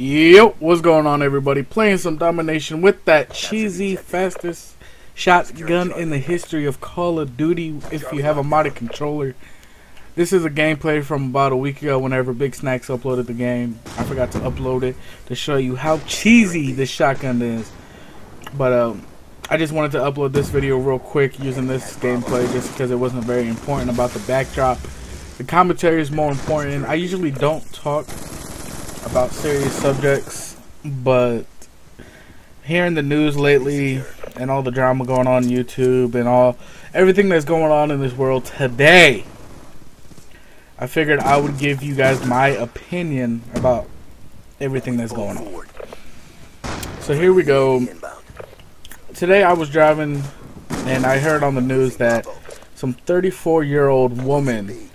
Yo, what's going on, everybody? Playing some domination with that cheesy, fastest shotgun in the history of Call of Duty if you have a modded controller. This is a gameplay from about a week ago whenever Big Snacks uploaded the game. I forgot to upload it to show you how cheesy this shotgun is. But I just wanted to upload this video real quick using this gameplay just because it wasn't very important about the backdrop. The commentary is more important. I usually don't talk about serious subjects, but hearing the news lately and all the drama going on YouTube and everything that's going on in this world today, I figured I would give you guys my opinion about everything that's going on. So here we go. Today I was driving and I heard on the news that some 34-year-old woman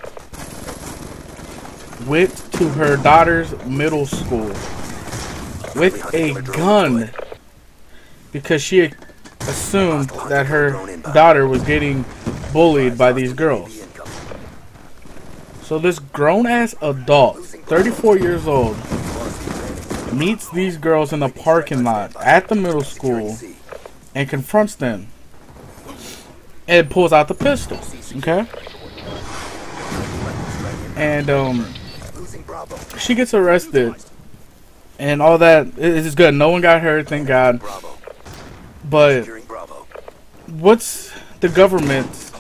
went to her daughter's middle school with a gun because she assumed that her daughter was getting bullied by these girls. So this grown-ass adult, 34 years old, meets these girls in the parking lot at the middle school and confronts them and pulls out the pistol, okay? And she gets arrested and all that is good. No one got hurt, thank God. But what's the government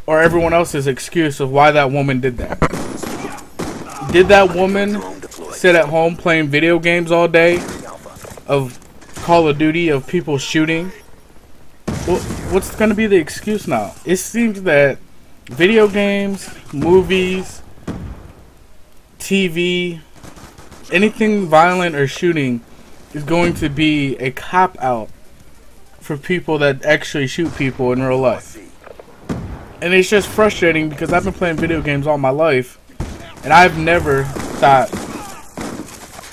or everyone else's excuse of why that woman did that? Did that woman sit at home playing video games all day of Call of Duty, of people shooting? What's going to be the excuse now? It seems that video games, movies, TV, anything violent or shooting is going to be a cop-out for people that actually shoot people in real life. And it's just frustrating because I've been playing video games all my life and I've never thought,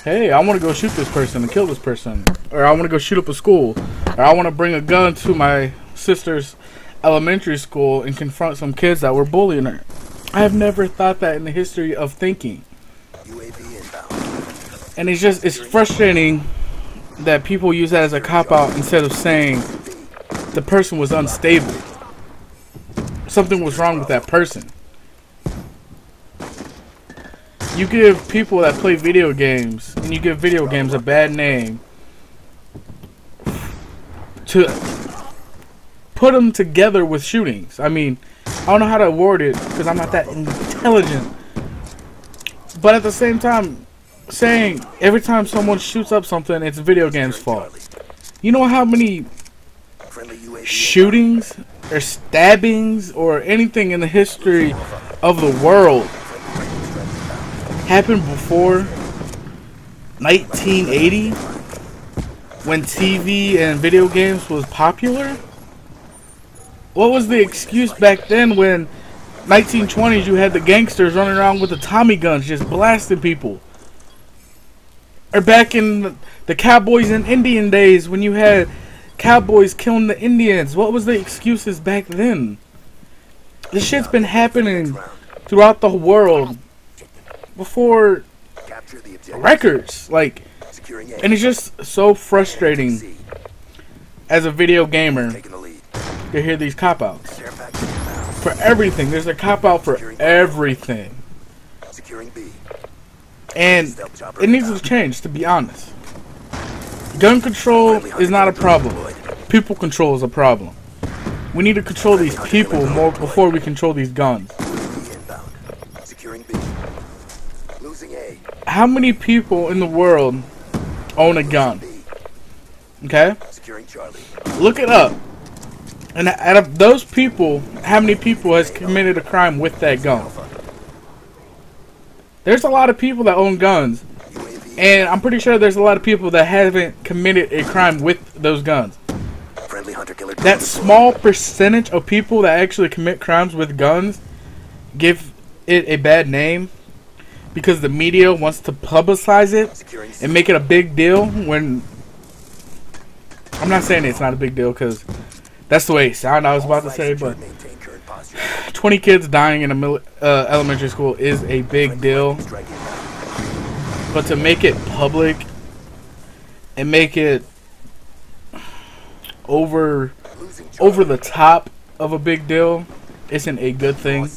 hey, I want to go shoot this person and kill this person, or I want to go shoot up a school, or I want to bring a gun to my sister's elementary school and confront some kids that were bullying her. I have never thought that in the history of thinking. And it's frustrating that people use that as a cop-out instead of saying the person was unstable. Something was wrong with that person. You give people that play video games, and you give video games a bad name to put them together with shootings. I mean, I don't know how to word it because I'm not that intelligent. But at the same time, saying every time someone shoots up something, it's a video game's fault. You know how many shootings or stabbings or anything in the history of the world happened before 1980 when TV and video games was popular? What was the excuse back then when 1920s you had the gangsters running around with the Tommy guns just blasting people? Or back in the cowboys and Indian days when you had cowboys killing the Indians? What was the excuses back then? This shit's been happening throughout the world before records, like, and it's just so frustrating as a video gamer to hear these cop-outs for everything. There's a cop-out for everything, and it needs to change, to be honest. Gun control is not a problem. People control is a problem. We need to control these people more before we control these guns. How many people in the world own a gun? Okay? Look it up. And out of those people, how many people has committed a crime with that gun? There's a lot of people that own guns. And I'm pretty sure there's a lot of people that haven't committed a crime with those guns. That small percentage of people that actually commit crimes with guns give it a bad name because the media wants to publicize it and make it a big deal when I'm not saying it's not a big deal because that's the way it sounded. I was about to say, but 20 kids dying in a elementary school is a big deal. But to make it public and make it over the top of a big deal isn't a good thing.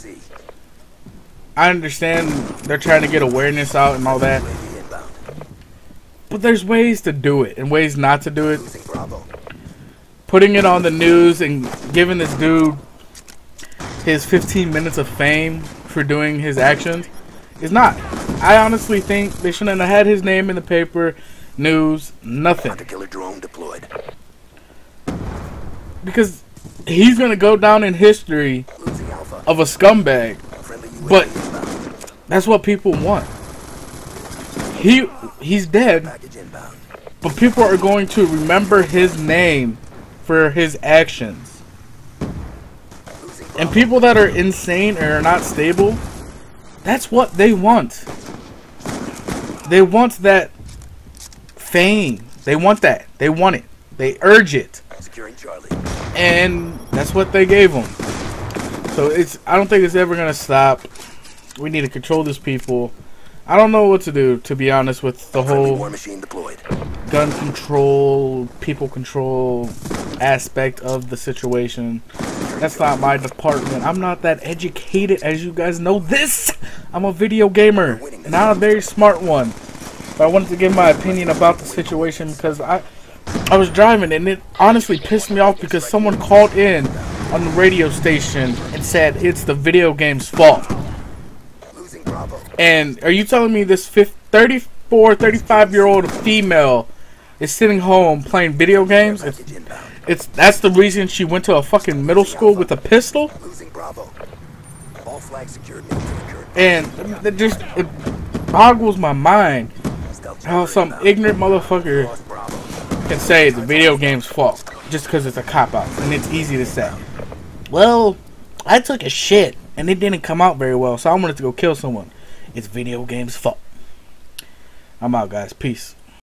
I understand they're trying to get awareness out and all that, but there's ways to do it and ways not to do it. Putting it on the news and giving this dude his 15 minutes of fame for doing his actions is not. I honestly think they shouldn't have had his name in the paper, news, nothing. Because he's gonna go down in history of a scumbag. But that's what people want. He's dead, but people are going to remember his name for his actions. And people that are insane or are not stable, that's what they want. They want that fame. They want that. They want it. They urge it. And that's what they gave him. So I don't think it's ever gonna stop. We need to control these people. I don't know what to do, to be honest, with the whole gun control, people control aspect of the situation. That's not my department. I'm not that educated, as you guys know this. I'm a video gamer, and not a very smart one. But I wanted to give my opinion about the situation because I was driving, and it honestly pissed me off because someone called in on the radio station and said it's the video game's fault. And are you telling me this 34, 35-year-old female is sitting home playing video games? That's the reason she went to a fucking middle school with a pistol? And it boggles my mind how some ignorant motherfucker can say it's a video game's fault just because it's a cop-out. And it's easy to say. Well, I took a shit and it didn't come out very well, so I wanted to go kill someone. It's video game's fault. I'm out, guys. Peace.